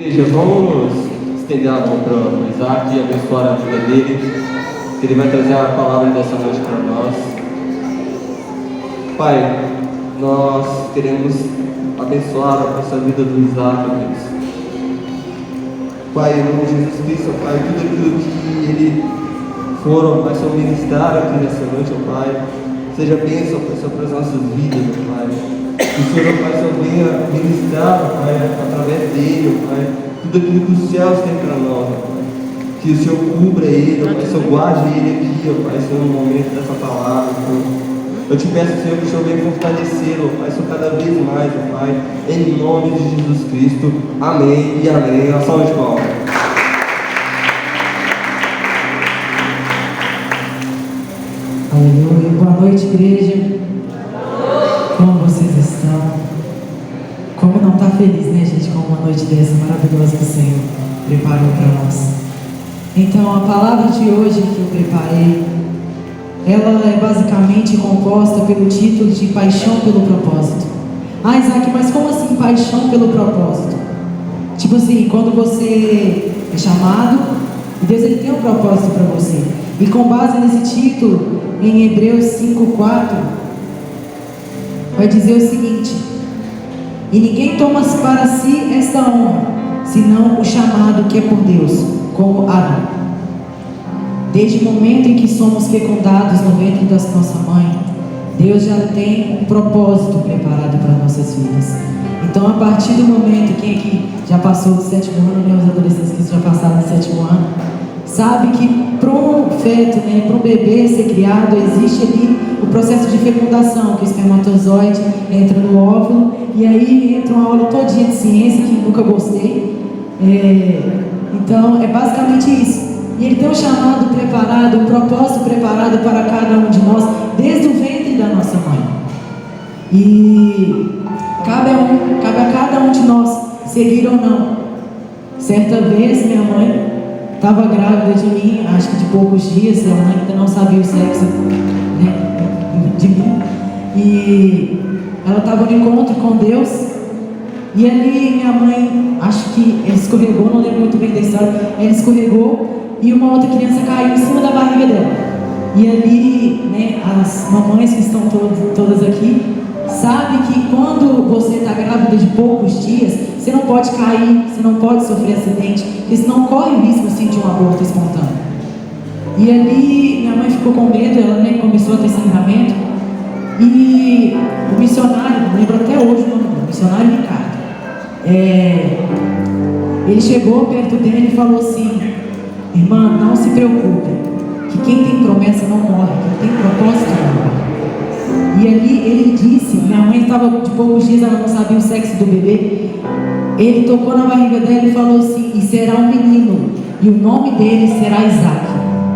Igreja, vamos estender a mão para o Isaac e abençoar a vida dele, que ele vai trazer a palavra dessa noite para nós. Pai, nós queremos abençoar essa vida do Isaac, Deus. Pai, em nome de Jesus Cristo, Pai, tudo aquilo que ele for, Pai, Senhor, ministrar aqui nessa noite, ó Pai, seja bênção, Pai, Senhor, para as nossas vidas, ó Pai. Que o Senhor, Pai, Senhor, venha ministrar, ó Pai, através dele, ó Pai, tudo aquilo que os céus têm para nós, ó Pai. Que o Senhor cubra ele, ó Pai, Senhor, guarde ele aqui, ó Pai, Senhor, no momento dessa palavra, Senhor. Eu te peço, Senhor, que o Senhor venha fortalecê-lo, ó Pai, Senhor, cada vez mais, ó Pai, em nome de Jesus Cristo. Amém e amém. A salva de palmas. Aleluia. Boa noite, igreja. Como vocês estão? Como não está feliz, né, gente, com uma noite dessa maravilhosa que o Senhor preparou para nós. Então, a palavra de hoje que eu preparei, ela é basicamente composta pelo título de Paixão pelo Propósito. Ah, Isaac, mas como assim paixão pelo propósito? Tipo assim, quando você é chamado, Deus ele tem um propósito para você. E com base nesse título, em Hebreus 5:4, vai dizer o seguinte: e ninguém toma para si esta honra, senão o chamado que é por Deus, como Adão. Desde o momento em que somos fecundados no ventre da nossa mãe, Deus já tem um propósito preparado para nossas vidas. Então, a partir do momento, quem aqui já passou do 7º ano, né, os adolescentes que já passaram do 7º ano, sabe que para um feto, né, para um bebê ser criado, existe ali o processo de fecundação, que o espermatozoide entra no óvulo, e aí entra uma aula todinha de ciência, que nunca gostei. Então, é basicamente isso. E ele tem um chamado preparado, um propósito preparado para cada um de nós, desde o ventre da nossa mãe. E cabe a cada um de nós seguir ou não. Certa vez, minha mãe estava grávida de mim, acho que de poucos dias, ela ainda não sabia o sexo, né, de mim. E ela estava no encontro com Deus. E ali minha mãe, acho que ela escorregou, não lembro muito bem da história, ela escorregou e uma outra criança caiu em cima da barriga dela. E ali, né, as mamães que estão todas aqui, sabem que quando você está grávida de poucos dias, você não pode cair, você não pode sofrer acidente, porque senão corre o risco assim, de um aborto espontâneo. E ali minha mãe ficou com medo, ela, né, começou a ter sangramento. E o missionário, não lembro até hoje o nome dele, o missionário Ricardo, ele chegou perto dele e falou assim: irmã, não se preocupe, que quem tem promessa não morre, quem tem propósito não morre. E ali ele disse, minha mãe estava de poucos dias, ela não sabia o sexo do bebê. Ele tocou na barriga dela e falou assim: e será um menino, e o nome dele será Isaac,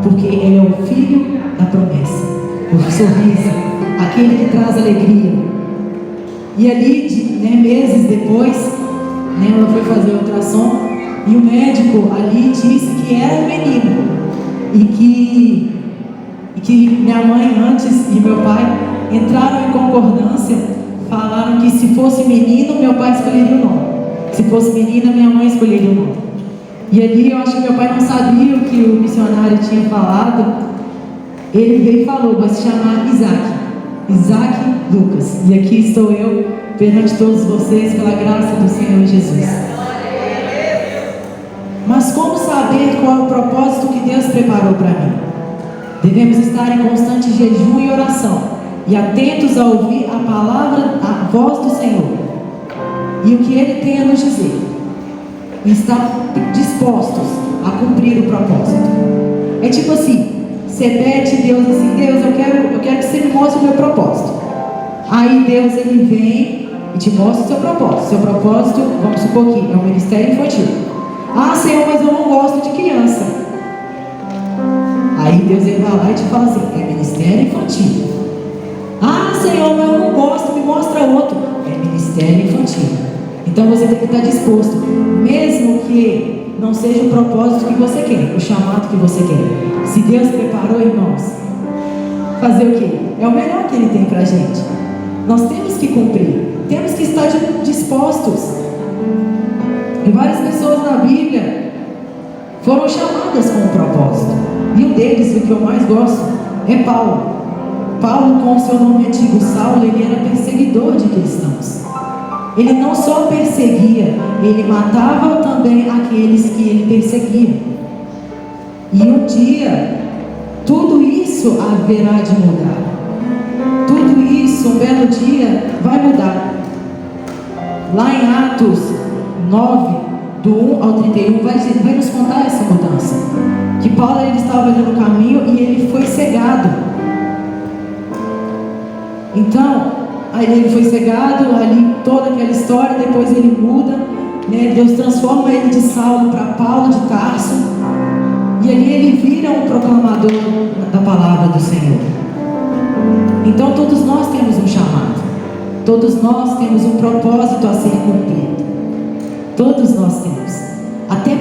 porque ele é o filho da promessa, o sorriso, aquele que traz alegria. E ali, né, meses depois, né, ela foi fazer o ultrassom, e o médico ali disse que era um menino, e que minha mãe antes e meu pai entraram em concordância, falaram que se fosse menino, meu pai escolheria o nome, se fosse menina, minha mãe escolheria o nome. E ali eu acho que meu pai não sabia o que o missionário tinha falado. Ele veio e falou: vai se chamar Isaac Lucas. E aqui estou eu perante todos vocês pela graça do Senhor Jesus. Mas como saber qual é o propósito que Deus preparou para mim? Devemos estar em constante jejum e oração, e atentos a ouvir a palavra, a voz do Senhor, e o que Ele tem a nos dizer, e estar dispostos a cumprir o propósito. É tipo assim, você pede a Deus assim: Deus, eu quero que você me mostre o meu propósito. Aí Deus ele vem e te mostra o seu propósito. Seu propósito, vamos supor que é o ministério infantil. Ah, Senhor, mas eu não gosto de criança. Aí Deus ele vai lá e te fala assim: é ministério infantil. Ah, Senhor, mas eu não gosto, me mostra outro. É ministério infantil. Então você tem que estar disposto, mesmo que não seja o propósito que você quer, o chamado que você quer. Se Deus preparou, irmãos, fazer o quê? É o melhor que Ele tem pra gente. Nós temos que cumprir, temos que estar dispostos. E várias pessoas na Bíblia foram chamadas com um propósito. E um deles, o que eu mais gosto, é Paulo. Paulo, com o seu nome antigo Saulo, ele era perseguidor de cristãos. Ele não só perseguia, ele matava também aqueles que ele perseguia. E um dia, tudo isso haverá de mudar. Tudo isso, um belo dia, vai mudar. Lá em Atos 9, do 1 ao 31, vai nos contar essa mudança. Que Paulo, ele estava ali no caminho e ele foi cegado. Então, aí ele foi cegado, ali toda aquela história, depois ele muda, né? Deus transforma ele de Saulo para Paulo de Tarso, e ali ele vira um proclamador da palavra do Senhor. Então todos nós temos um chamado, todos nós temos um propósito a ser cumprido, todos nós temos. Até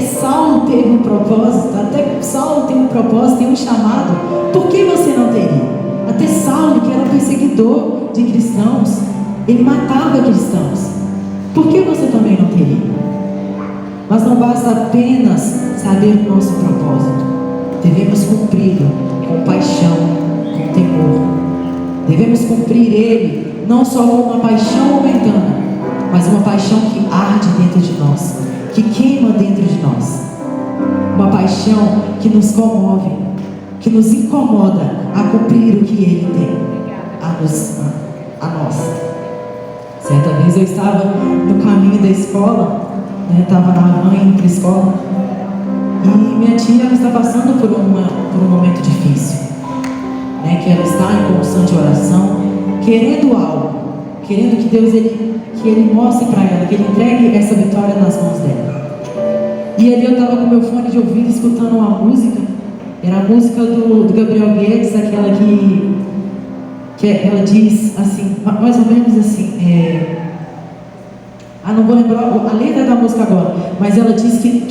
Saulo teve um propósito, até Saulo tem um propósito, tem um chamado. Por que você não teria? Até Saulo, que era um perseguidor de cristãos, ele matava cristãos. Por que você também não teria? Mas não basta apenas saber o nosso propósito. Devemos cumpri-lo com paixão, com temor. Devemos cumprir ele não só com uma paixão momentânea, mas uma paixão que arde dentro de nós, que queima dentro de nós. Uma paixão que nos comove, que nos incomoda a cumprir o que ele tem a nós. Certa vez eu estava no caminho da escola, estava na van indo para a escola, e minha tia, ela está passando por um momento difícil, que ela está em constante oração, querendo algo, querendo que Deus que ele mostre para ela, que ele entregue essa vitória nas mãos dela. E ali eu estava com meu fone de ouvido escutando uma música. Era a música do Gabriel Guedes, aquela que ela diz assim, mais ou menos assim, não vou lembrar a letra da música agora, mas ela diz que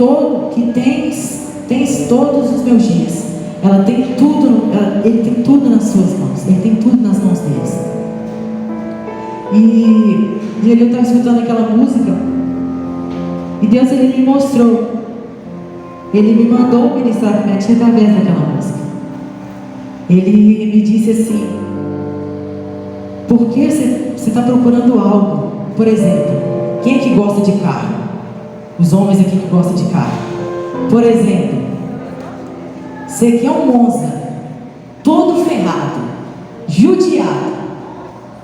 tens todos os meus dias. Ela tem tudo, ele tem tudo nas suas mãos, ele tem tudo nas mãos deles. E ali eu estava escutando aquela música, e Deus, ele me mostrou. Ele me mandou ministrar para minha tia através daquela música. Ele me disse assim: por que você está procurando algo? Por exemplo, quem é que gosta de carro? Os homens aqui que gostam de carro. Por exemplo, você quer um Monza, todo ferrado, judiado.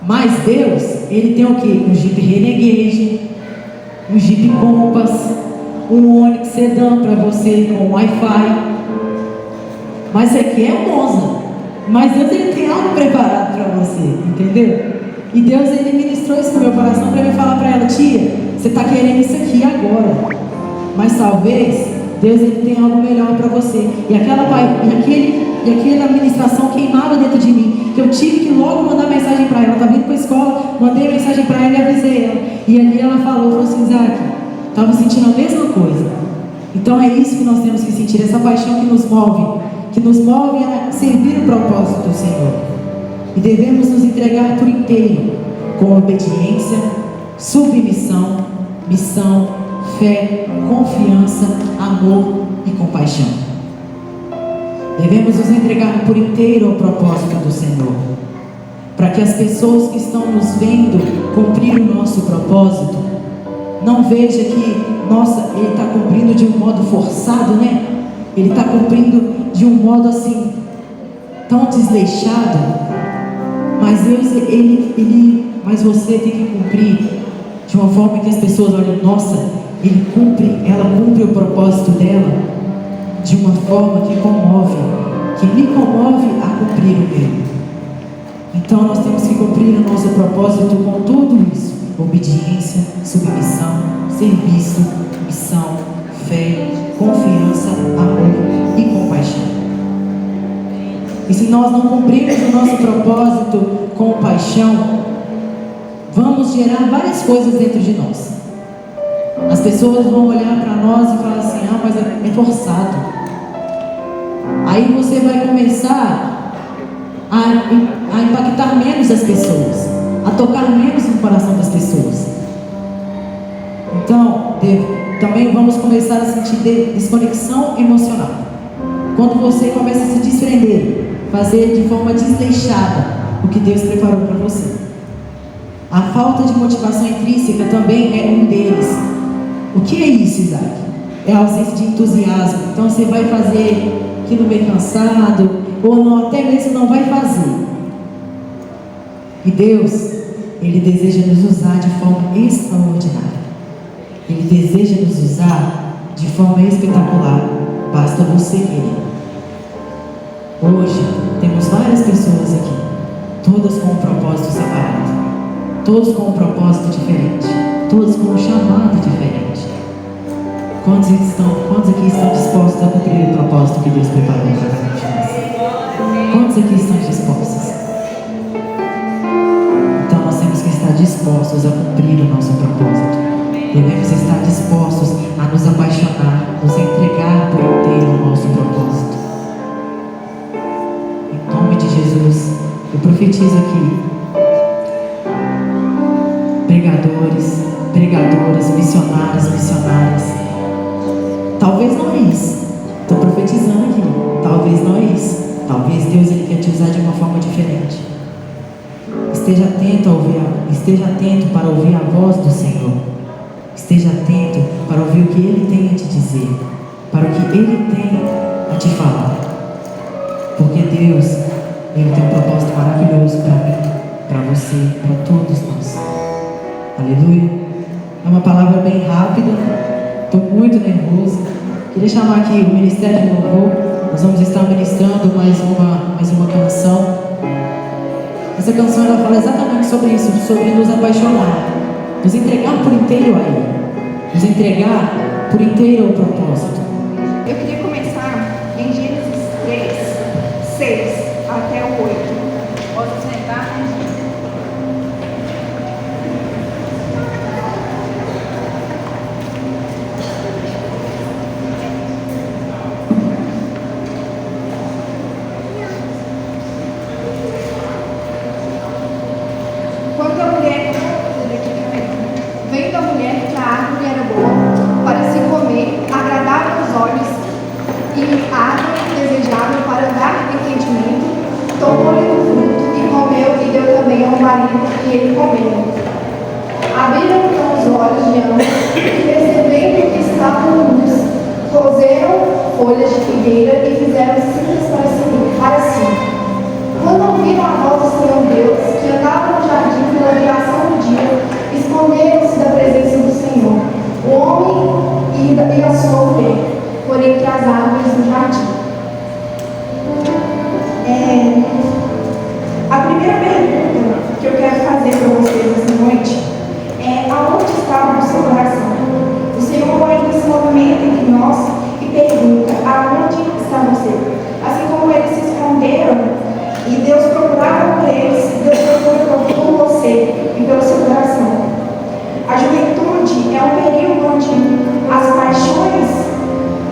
Mas Deus, ele tem o quê? Um Jeep Renegade, um Jeep Compass, um Onix Sedan para você com Wi-Fi. Mas isso aqui é um Monza. Mas Deus, ele tem algo preparado para você, entendeu? E Deus, ele ministrou isso no meu coração para eu falar para ela: tia, você está querendo isso aqui agora, mas talvez Deus, ele tem algo melhor para você. E aquela ministração queimava dentro de mim, que eu tive que logo mandar mensagem para ela. Ela estava vindo para a escola, mandei mensagem para ela e avisei ela. E ali ela falou assim: Isaac, estava sentindo a mesma coisa. Então é isso que nós temos que sentir, essa paixão que nos move a servir o propósito do Senhor. E devemos nos entregar por inteiro, com obediência, submissão, missão, fé, confiança, amor e compaixão. Devemos nos entregar por inteiro ao propósito do Senhor, para que as pessoas que estão nos vendo cumprir o nosso propósito não veja que, nossa, ele está cumprindo de um modo forçado, né? Ele está cumprindo de um modo assim, tão desleixado. Mas Deus, mas você tem que cumprir de uma forma que as pessoas olhem: nossa, ela cumpre o propósito dela de uma forma que me comove a cumprir o meu. Então nós temos que cumprir o nosso propósito com tudo isso: obediência, submissão, serviço, missão, fé, confiança, amor e compaixão. E se nós não cumprirmos o nosso propósito com paixão, vamos gerar várias coisas dentro de nós. As pessoas vão olhar para nós e falar assim: mas é forçado. Aí você vai começar a impactar menos as pessoas, a tocar menos no coração das pessoas. Então, também vamos começar a sentir desconexão emocional. Quando você começa a se desprender, fazer de forma desleixada o que Deus preparou para você. A falta de motivação intrínseca também é um deles. O que é isso, Isaac? É a ausência de entusiasmo. Então você vai fazer aquilo meio cansado, ou não, até mesmo não vai fazer. E Deus, Ele deseja nos usar de forma extraordinária. Ele deseja nos usar de forma espetacular. Basta você querer. Hoje temos várias pessoas aqui, todas com um propósito separado, todos com um propósito diferente, todos com um chamado diferente. Quantos aqui estão dispostos a cumprir o propósito que Deus preparou para cada um de nós? Quantos aqui estão dispostos? Então nós temos que estar dispostos a cumprir o nosso propósito. Devemos estar dispostos a nos apaixonar, nos entregar por inteiro ao nosso propósito. Em nome de Jesus, eu profetizo aqui pregadores, pregadoras, missionários, missionárias. Talvez não é isso. Estou profetizando aqui. Talvez não é isso. Talvez Deus Ele quer te usar de uma forma diferente. Esteja atento para ouvir a voz do Senhor. Esteja atento para ouvir o que Ele tem a te dizer, para o que Ele tem a te falar. Porque Deus, Ele tem um propósito maravilhoso para mim, para você, para todos nós. Aleluia. É uma palavra bem rápida. Estou muito nervoso. Queria chamar aqui o Ministério de Louvor. Nós vamos estar ministrando mais uma canção. Essa canção ela fala exatamente sobre isso, sobre nos apaixonar, nos entregar por inteiro a Ele, nos entregar por inteiro ao propósito. Eu queria começar em Gênesis 3, 6 até o 8. Pode sentar, né? Quando a mulher, vendo a mulher que a árvore era boa para se comer, agradável aos olhos e árvore desejável para dar entendimento, tomou-lhe do fruto e comeu e deu também ao marido e ele comeu. Abriram então os olhos de ambos e percebendo que estavam nus, coseram folhas de figueira e fizeram cintas para si. Quando ouviram a voz do Senhor Deus, que andava no jardim pela viração do dia, esconderam-se da presença do Senhor, o homem e a sua mulher, por entre as árvores do jardim. A primeira pergunta que eu quero fazer para vocês essa noite é: aonde estava o seu coração? O Senhor ainda se movimenta entre nós e pergunta: aonde está você? Assim como eles se esconderam e Deus procurava por eles, Deus procura por você e pelo seu coração. A juventude é um período onde as paixões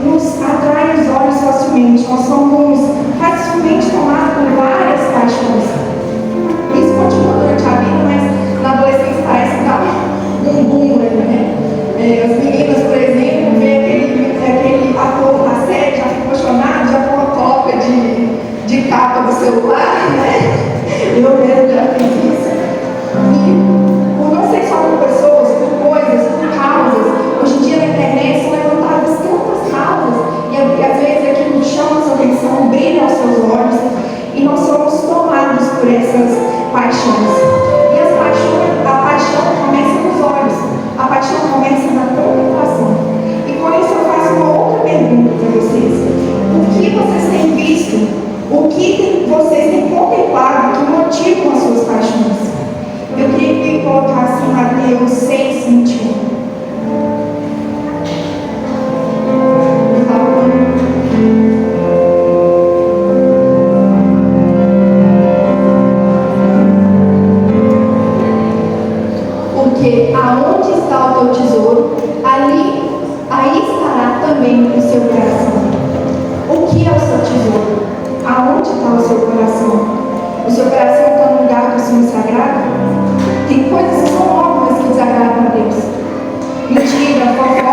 nos atraem os olhos facilmente. Nós somos facilmente tomados por várias paixões. Isso continua durante a vida, mas na adolescência parece que dá um boom, né? As meninas, por exemplo, vê aquele ator da série, já fica apaixonado, já com uma cópia de capa do celular, né? Eu mesmo já fiz isso. E por não ser só por pessoas, por coisas, por causas, hoje em dia na internet são levantadas tantas causas e às vezes aquilo chama a sua atenção, brilha aos seus olhos e nós somos tomados por essas paixões. E a paixão começa nos olhos, a paixão começa na contemplação. E com isso eu faço uma outra pergunta para vocês: o que vocês têm visto? O que vocês têm contemplado que motivam as suas paixões? Eu queria que colocasse em Mateus 6, 21. Porque aonde está o teu tesouro, aí estará também o seu coração. O que é o seu tesouro? Aonde está o seu coração? O seu coração está no lugar do Senhor sagrado? Tem coisas que são óbvias que desagradam a Deus. Mentira, fofoca,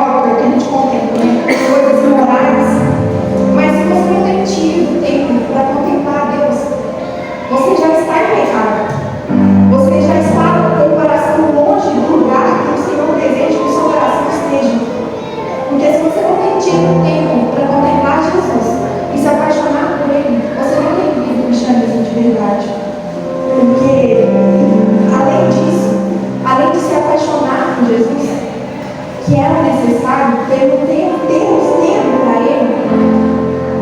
tira um tempo para contemplar Jesus e se apaixonar por Ele, você não tem vivido o cristianismo de verdade. Porque, além disso, além de se apaixonar por Jesus, que era necessário termos tempo para Ele,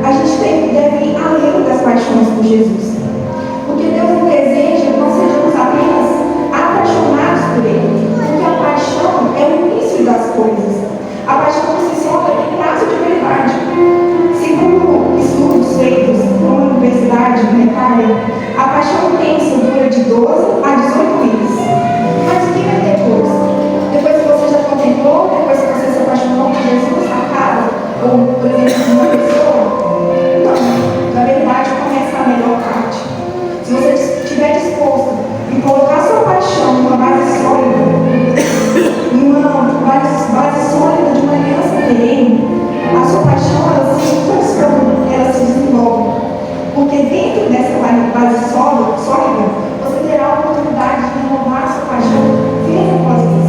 a gente deve ir além das paixões por Jesus. Porque Deus não deseja que nós sejamos apenas apaixonados por Ele. Porque a paixão é o início das coisas. A paixão por si só tem prazo de verdade. Segundo estudos feitos numa universidade monetária, a paixão intensa dura de 12 a 18 meses. Mas o que é depois? Depois que você já contemplou, depois que você se apaixonou por Jesus, acaba? Ou, por exemplo, uma pessoa? Não. Na verdade, começa a melhor parte. Se você estiver disposto em colocar sua paixão numa base sólida, de uma aliança perene, a sua paixão ela se transforma, ela se desenvolve. Porque dentro dessa base sólida, você terá a oportunidade de renovar a sua paixão vez após vez.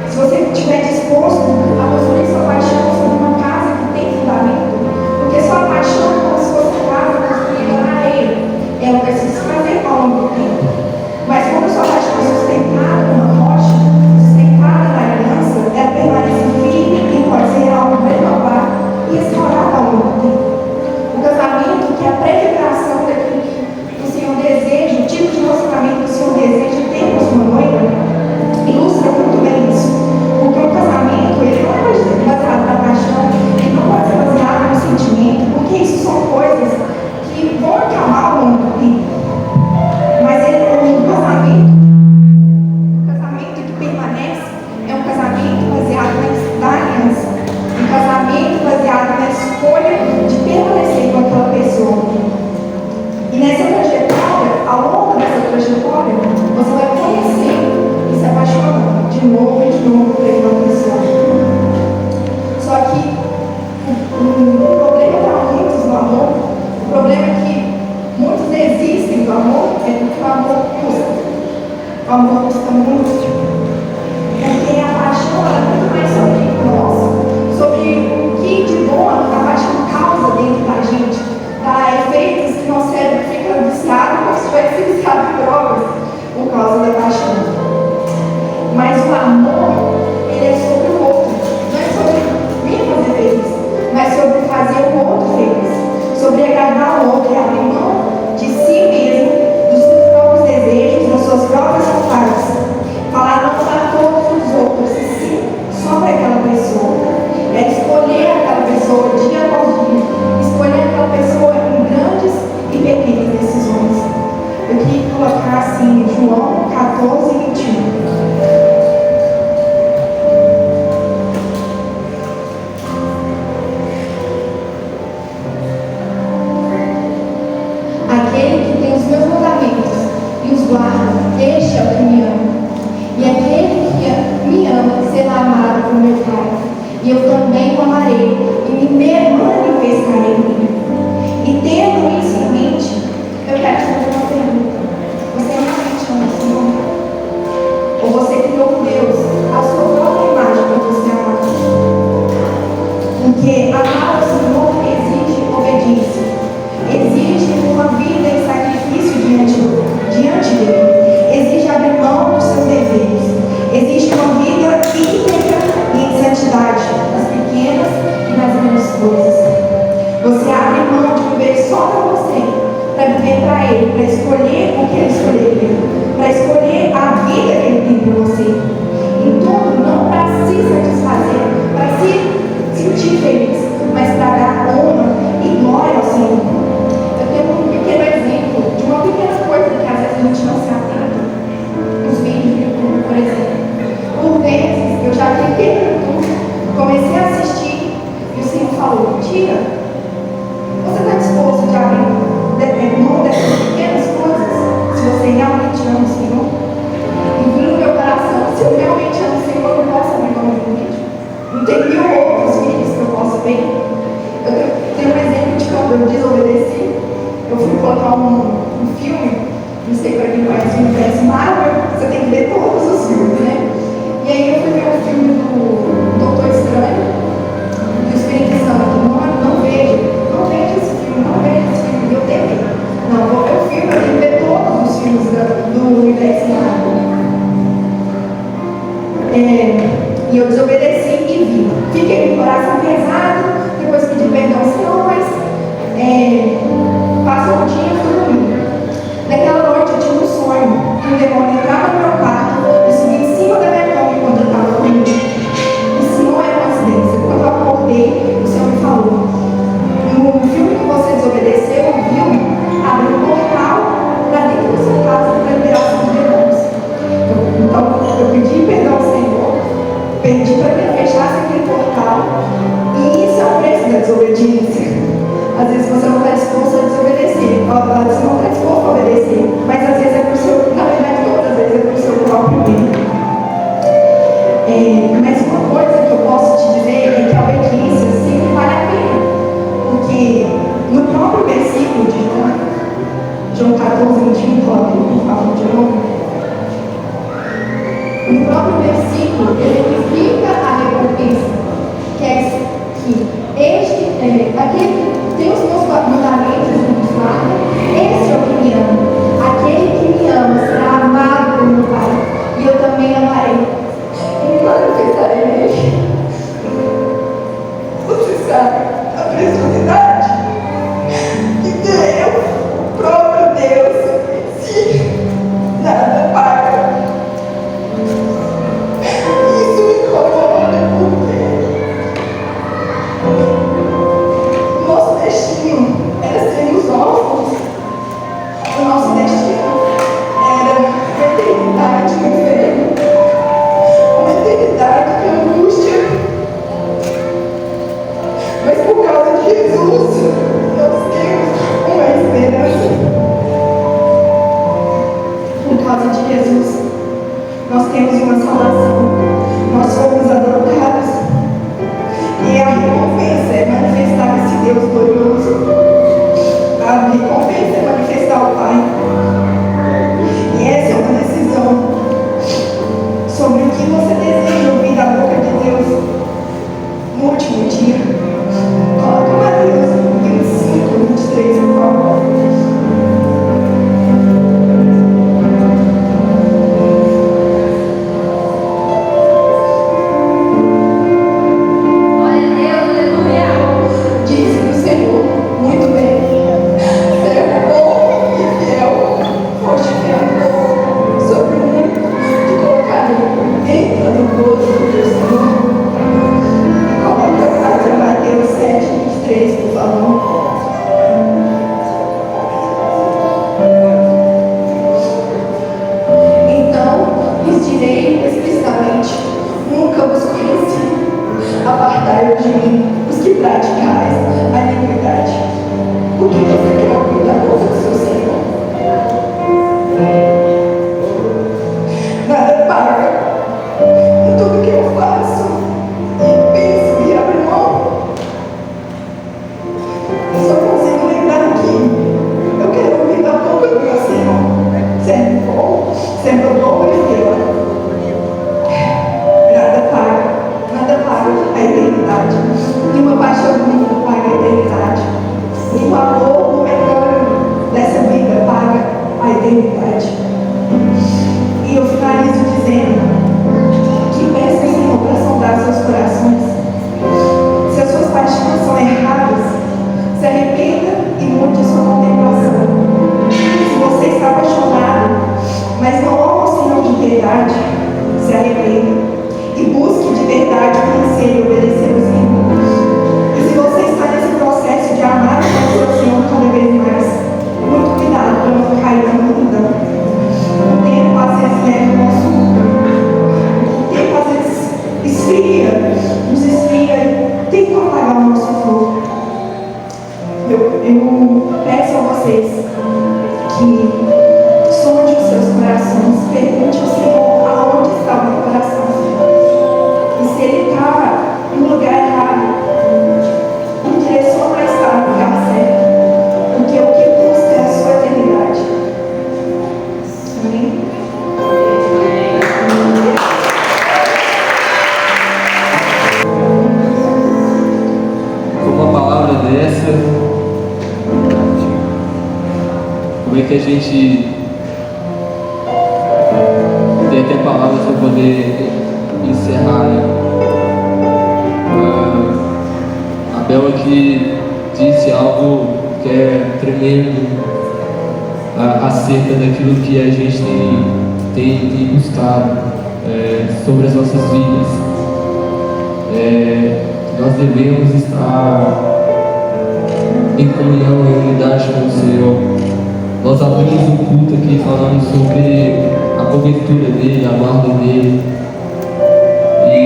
Se você estiver disposto a construir sua paixão sobre uma casa que tem fundamento, porque sua paixão é como se fosse uma casa construída na areia, ela vai se desfazer ao longo do tempo. Mas quando sua paixão é sustentada numa rocha, sustentada na aliança, ela permanece firme e pode ser algo renovado e restaurado ao longo do tempo. O casamento, que é a prefiguração daquilo que o Senhor deseja, o tipo de relacionamento que o Senhor deseja ter com sua noiva, ilustra muito bem isso. Porque o casamento, ele não é baseado na paixão, ele não pode ser baseado no sentimento, porque isso são coisas que vão acalmar ao longo do tempo. Mas ele é um casamento que permanece, é um casamento baseado na aliança, um casamento baseado na escolha de permanecer com aquela pessoa. E nessa trajetória, ao longo dessa trajetória, você vai conhecendo e se apaixonando de novo por aquela pessoa. Só que o problema para muitos no amor, o problema é que muitos desistem do amor, é porque o amor custa. O amor custa muito. Porque a paixão ela é muito mais sobre nós, sobre o que de bom a paixão causa dentro da gente. Dá efeitos que nosso cérebro fica viciado, como se tivesse viciado em drogas, por causa da paixão. Mas o amor, ele é sobre o outro. Não é sobre me fazer feliz, mas sobre fazer o outro feliz. Sobre agradar o outro e abrir mão de si mesmo, dos seus próprios desejos, das suas próprias vontades. Falar não para todos os outros, e sim só para aquela pessoa. É escolher aquela pessoa dia após dia, escolher aquela pessoa em grandes e pequenas decisões. Eu queria colocar assim, João 14, 21. Aquele que tem os meus mandamentos e os guarda, este é o que me ama. E aquele que me ama será amado por meu Pai. E eu também o amarei e me manifestarei nele. E tendo isso em mente, eu quero te fazer uma pergunta. Você realmente ama o Senhor? Ou você criou Deus a sua própria imagem para você amar? Porque amar o Senhor exige obediência. Exige uma vida em sacrifício diante dele. Exige abrir mão dos seus desejos. Exige uma vida íntegra e em santidade, nas pequenas e nas grandes coisas. Você abre mão de viver só para você, para viver para Ele, para escolher o que Ele escolheria, para escolher a vida que Ele tem para você. Em tudo, não para se satisfazer, para se sentir feliz, mas para dar honra e glória ao Senhor. Eu tenho um pequeno exemplo de uma pequena coisa que às vezes a gente não se atenta. Os vídeos do YouTube, por exemplo. Por vezes, eu já cliquei no YouTube, comecei a assistir e o Senhor falou: tira, você está disposto de abrir mão dessas pequenas coisas se você realmente ama o Senhor? E viu no meu coração: se eu realmente amo o Senhor, eu não posso abrir mão do vídeo. Não tem 1000 outros vídeos que eu posso ver. Eu tenho um exemplo de quando eu desobedeci. Eu fui colocar um filme, não sei para quem conhece o universo Marvel, você tem que ver todos os filmes, né? E aí eu fui ver o filme do Doutor Estranho, e o Espírito Às vezes você não está disposto a desobedecer, às vezes não está disposto a obedecer, mas às vezes é por seu, na verdade todas as vezes é por seu próprio bem. Mas uma coisa que eu posso te dizer é que a obediência sempre vale a pena, porque no próprio versículo de João 14, 21, por favor, de novo. No próprio versículo, ele explica a recompensa, que é que aquele que tem os meus mandamentos e nos guarda, esse é o que me ama. Aquele que me ama será amado por meu Pai, e eu também amarei. E manifestarei nele. Você sabe a preciosidade que Deus, o próprio Deus, se nada paga. Isso me incomoda porque nosso destino era sermos órfãos. O nosso destino era uma eternidade no inferno, uma eternidade de angústia. Mas por causa de Jesus, nós temos uma esperança. Por causa de Jesus, nós temos uma salvação. Nós fomos adotados. E a recompensa é manifestar esse Deus glorioso. A recompensa é manifestar o Pai. E essa é uma decisão sobre o que você deseja ouvir da boca de Deus no último dia. Coloca Mateus 25, 23, por favor. Apartai-vos de mim, os que praticais a iniquidade. O que você quer ouvir da boca do seu Senhor? Nada paga em tudo que eu faço e penso e abro mão. Eu só consigo lembrar que eu quero ouvir da boca do meu Senhor. Sempre bom, sempre bom e fiel. Nada paga a eternidade. Nenhuma paixão do mundo paga a eternidade. Nenhum amor momentâneo dessa vida paga a eternidade. E eu finalizo dizendo que peço ao Senhor para sondar seus corações. Se as suas paixões são erradas, se arrependa e mude a sua contemplação. Se você está apaixonado, mas não ama o Senhor de verdade, se arrependa e busque de verdade conhecer e obedecer o Senhor. E se você está nesse processo de amar o seu Senhor cada vez mais, muito cuidado para não cair na multidão. O tempo às vezes leva o nosso mundo. O tempo às vezes nos esfria e tenta apagar o nosso fogo. Eu peço a vocês que sonde os seus corações, pergunte ao Senhor aonde está o meu coração. E se ele está no lugar errado, me direciona para estar no lugar certo, porque o que busca é a sua eternidade. Amém? Com uma palavra dessa, como é que a gente tem até palavras para poder encerrar, né? A Bela que disse algo que é tremendo acerca daquilo que a gente tem buscado sobre as nossas vidas. Nós devemos estar em comunhão, em unidade com o Senhor. Nós abrimos um culto aqui falando sobre a cobertura dele, a guarda dele. E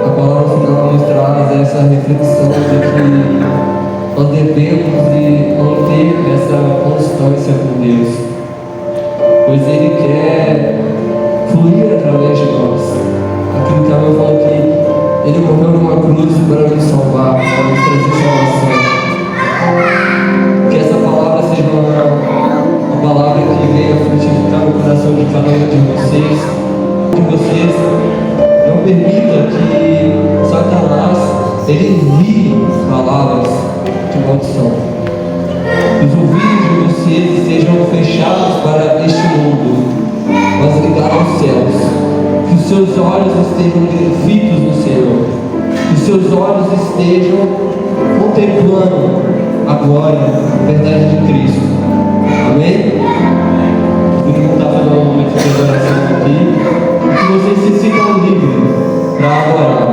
a palavra final nos traz essa reflexão de que nós devemos uma cruz para nos salvar, para nos trazer salvação. Que essa palavra seja uma palavra que venha frutificar no coração de cada um de vocês. Que vocês não permitam que Satanás ele envie palavras de maldição. Que os ouvidos de vocês sejam fechados para este mundo, mas ligados aos céus. Que os seus olhos estejam fitos no Senhor. Que os seus olhos estejam contemplando a glória, a verdade de Cristo. Amém? Vou voltar a fazer um momento de adoração aqui. E que vocês se sintam livres para adorar.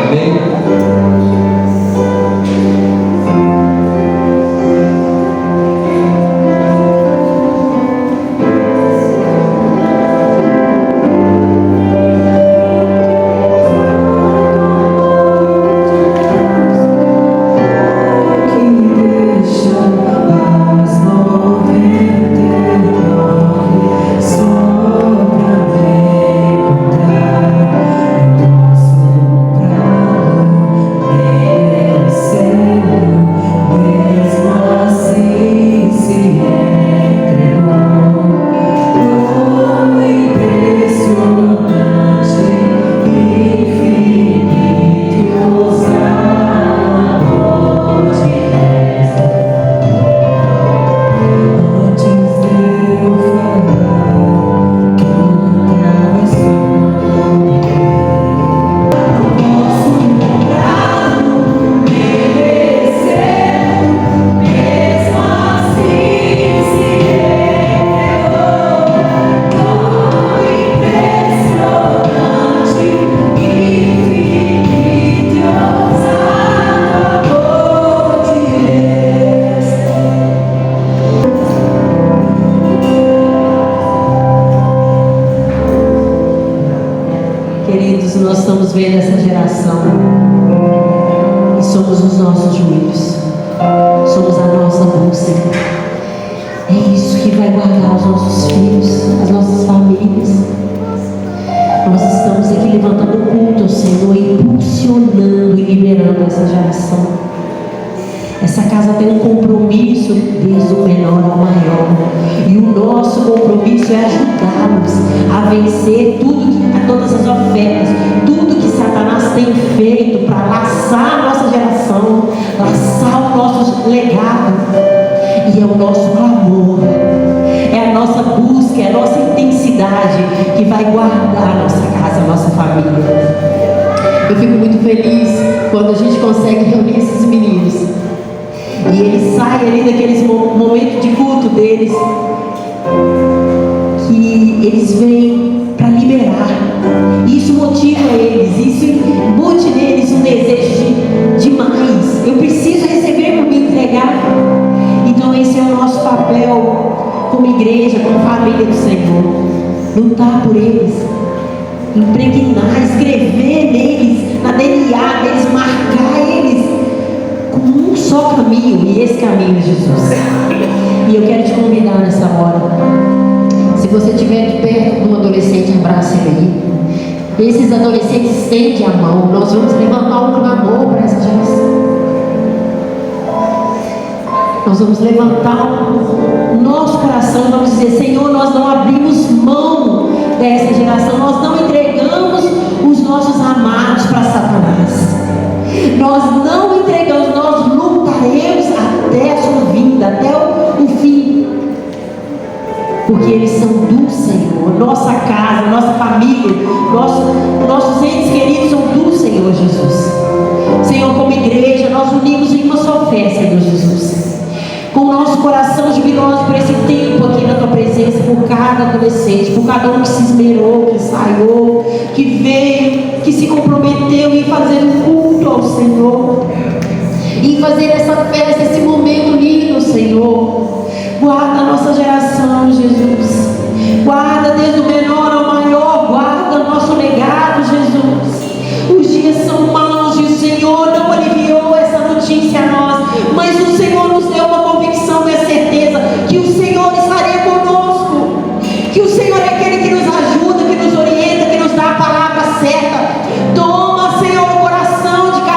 Amém? Queridos, nós estamos vendo essa geração e somos os nossos joelhos, somos a nossa bússola. É isso que vai guardar os nossos filhos, as nossas famílias. Nós estamos aqui levantando o culto ao Senhor, impulsionando e liberando essa geração. Essa casa tem um compromisso desde o menor ao maior. E o nosso compromisso é ajudá-los a vencer todas as ofertas, tudo que Satanás tem feito para laçar a nossa geração, laçar o nosso legado. E é o nosso clamor, é a nossa busca, é a nossa intensidade que vai guardar a nossa casa, a nossa família. Eu fico muito feliz quando a gente consegue reunir esses meninos e eles saem ali daqueles momentos de culto deles, que eles vêm para liberar. Isso motiva eles, isso embute neles um desejo de mais. Eu preciso receber para me entregar. Então esse é o nosso papel como igreja, como família do Senhor. Lutar por eles, impregnar, escrever neles, na DNA deles, marcar eles com um só caminho, e esse caminho é Jesus. E eu quero te convidar nessa hora, se você estiver perto de um adolescente, abraça ele aí. Esses adolescentes estendem a mão, nós vamos levantar um clamor para essa geração. Nós vamos levantar o nosso coração, vamos dizer: Senhor, nós não abrimos mão dessa geração, nós não entregamos os nossos amados para Satanás, nós não entregamos, nós lutaremos até a sua vinda, até o fim, porque eles são do Senhor. Nossa casa, nossa família, nossos entes queridos são do Senhor Jesus. Senhor, como igreja, nós unimos em uma só fé, Senhor Jesus, com o nosso coração jubiloso por esse tempo aqui na tua presença, por cada adolescente, por cada um que se esmerou, que ensaiou, que veio, que se comprometeu em fazer um culto ao Senhor, em fazer essa festa, esse momento lindo, Senhor. Guarda a nossa geração, Jesus. Guarda desde o menor ao maior, guarda o nosso legado, Jesus. Os dias são maus e o Senhor não aliviou essa notícia a nós, mas o Senhor nos deu uma convicção e a certeza que o Senhor estaria conosco, que o Senhor é aquele que nos ajuda, que nos orienta, que nos dá a palavra certa. Toma, Senhor, o coração de cada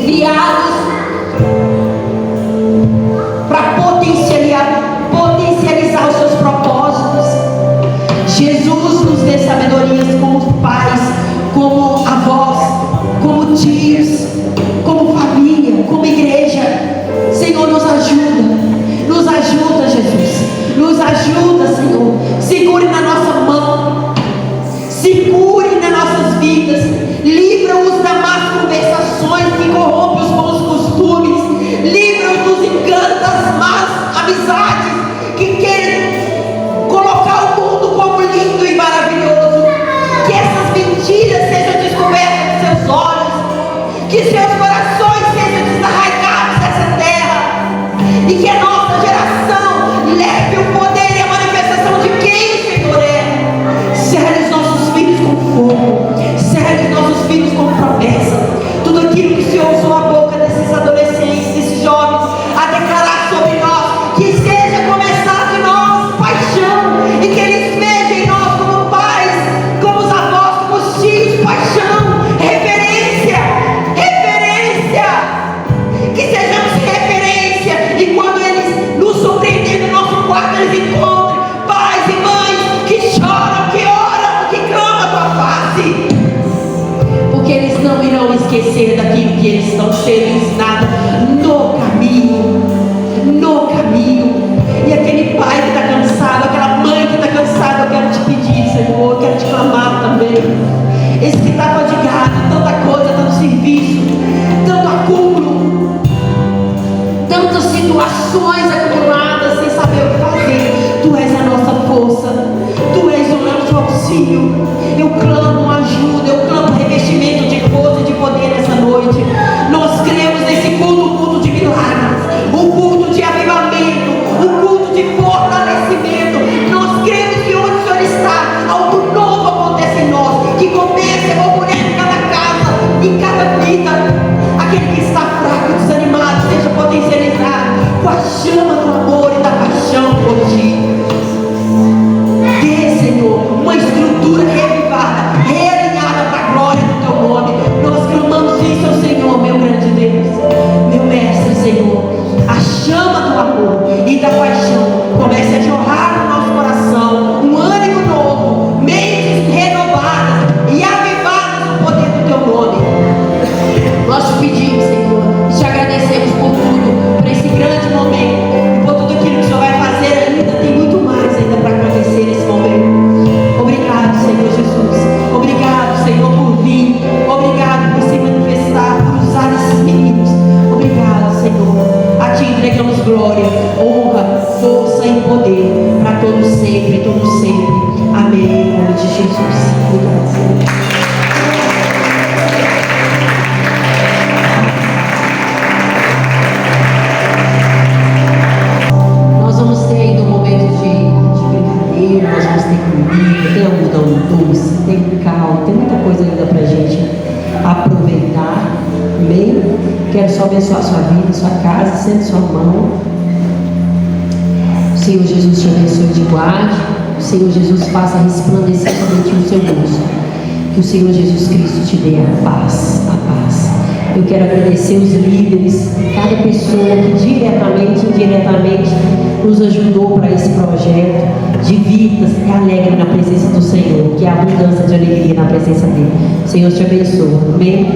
enviados para potencializar os seus propósitos. Jesus nos dê sabedorias como pais, como avós, como tios, como família, como igreja. Senhor, nos ajuda, Jesus, nos ajuda, Senhor. Segure na nossa mão, segure nas nossas vidas, livra-os das más conversações que corrompem os bons costumes, livra-os dos enganos das más amizades que querem colocar o mundo como lindo e maravilhoso. Que essas mentiras sejam descobertas dos seus olhos, que seus corações sejam desarraigados dessa terra, e que a nossa geração leve o poder e a manifestação de quem o Senhor é. Cele os nossos filhos com fogo, cele os nossos filhos com promessa. Tudo aquilo que o Senhor usou a boca desses adolescentes, desses jovens, a declarar sobre nós, que seja começado em nós paixão, e que eles vejam em nós como pais, como os avós, como os tios, paixão, referência, que sejamos referência, e quando eles nos surpreendem no nosso quarto, eles encontrem pais e mães que choram, que oram, que clamam a tua face, porque eles não irão esquecer daquilo que eles estão sendo ensinados no caminho. E aquele pai que está cansado, aquela mãe que está cansada, eu quero te pedir, Senhor, eu quero te clamar também. Esse que está fadigado, tanta coisa, tanto serviço, tanto acúmulo, tantas situações acumuladas sem saber o que fazer. Tu és a nossa força, Tu és o nosso auxílio. Eu clamo ajuda, eu clamo revestimento de força e de poder nessa noite. Nós cremos nesse culto, um culto de milagres, um culto de avivamento, um culto de fortalecimento. Nós cremos que onde o Senhor está, algo novo acontece em nós, que comece a borbulhar em cada casa, em cada vida. Aquele que está fraco e desanimado seja potencializado com a chama do amor e da paixão por Ti. Dê, Senhor, uma estrutura revivada, realinhada para a glória do Teu nome. Nós clamamos isso ao Senhor, meu grande Deus, meu mestre, Senhor. A chama do amor e da paixão comece a jorrar no nosso coração, um ânimo novo, mentes renovadas e avivadas no poder do Teu nome. Nós te pedimos, Senhor, e te agradecemos por tudo, por esse grande momento, e por tudo aquilo que o Senhor vai fazer ainda. Tem muito mais ainda para acontecer nesse momento. Obrigado, Senhor Jesus. Obrigado, Senhor, por vir. Obrigado por se manifestar, por usar esses meninos. Obrigado, Senhor. A Ti entregamos glória, honra, força e poder para todos sempre, todos sempre. Amém. Em nome de Jesus. Obrigado, Senhor. Nós vamos ter ainda um momento de brincadeira, nós vamos ter comida, tem algodão doce, tem caldo, tem muita coisa ainda pra gente aproveitar. Amém? Quero só abençoar a sua vida, a sua casa, sente sua mão. O Senhor Jesus te abençoe e te guarde. O Senhor Jesus faça resplandecer somente o seu rosto. Que o Senhor Jesus Cristo te dê a paz, a paz. Eu quero agradecer os líderes, cada pessoa que diretamente e indiretamente nos ajudou para esse projeto. Divirta-se e alegre na presença do Senhor, que é a abundância de alegria na presença dele. O Senhor te abençoe. Amém?